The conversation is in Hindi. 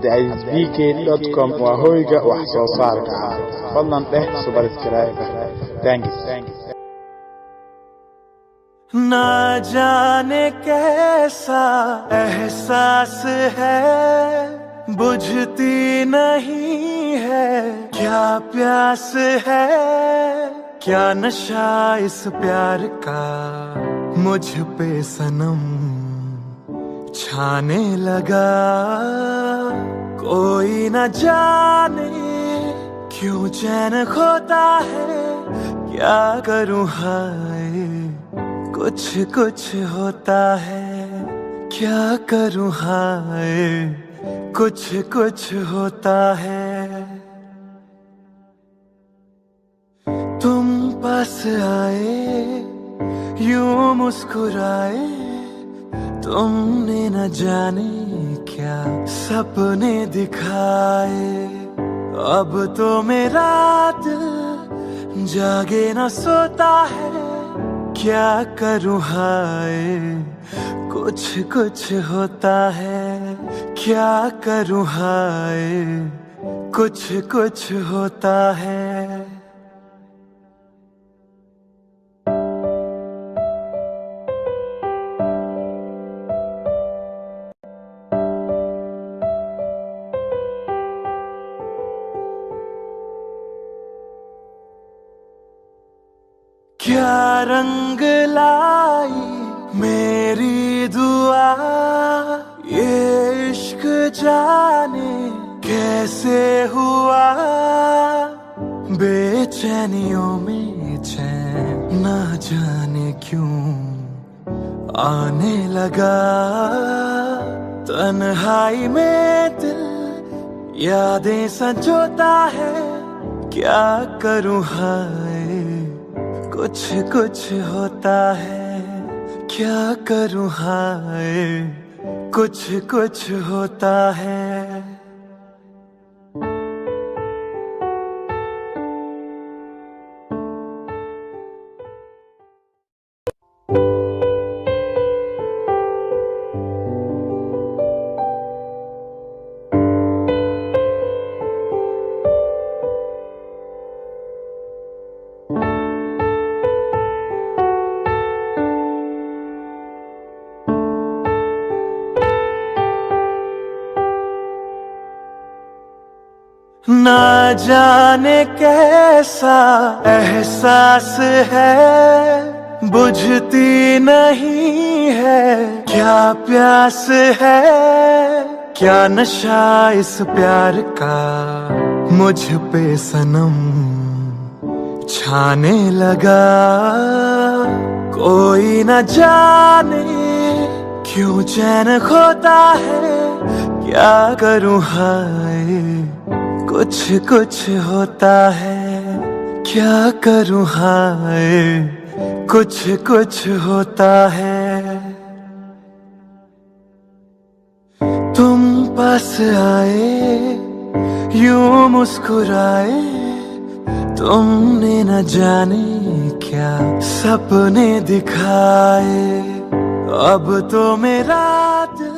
cabdicasiisbk.com waa hoyga wax soo saarka ah. fadlan dheh subscribe. Thanks. ना जाने कैसा एहसास है, बुझती नहीं है क्या प्यास है, क्या नशा इस प्यार का मुझ पे सनम छाने लगा। कोई न जाने क्यों चैन खोता है, क्या करूं हाय कुछ कुछ होता है, क्या करूं हाय कुछ कुछ होता है। तुम पास आए यूं मुस्कुराए, तुमने न जाने क्या सपने दिखाए। अब तो मेरा दिल जागे न सोता है, क्या करूं हाय कुछ कुछ होता है, क्या करूं हाय कुछ कुछ होता है। क्या रंग लाई मेरी दुआ, ये इश्क जाने कैसे हुआ। बेचैनियों में चैन ना जाने क्यों आने लगा। तन्हाई में दिल यादें संजोता है, क्या करूं हाय कुछ कुछ होता है, क्या करूं हाय कुछ कुछ होता है। ना जाने कैसा एहसास है, बुझती नहीं है क्या प्यास है, क्या नशा इस प्यार का मुझ पे सनम छाने लगा। कोई न जाने क्यों चैन खोता है, क्या करूं हाय कुछ कुछ होता है, क्या करूं हाय कुछ कुछ होता है। तुम पास आए यूं मुस्कुराए, तुमने न जाने क्या सपने दिखाए। अब तो मेरा दिल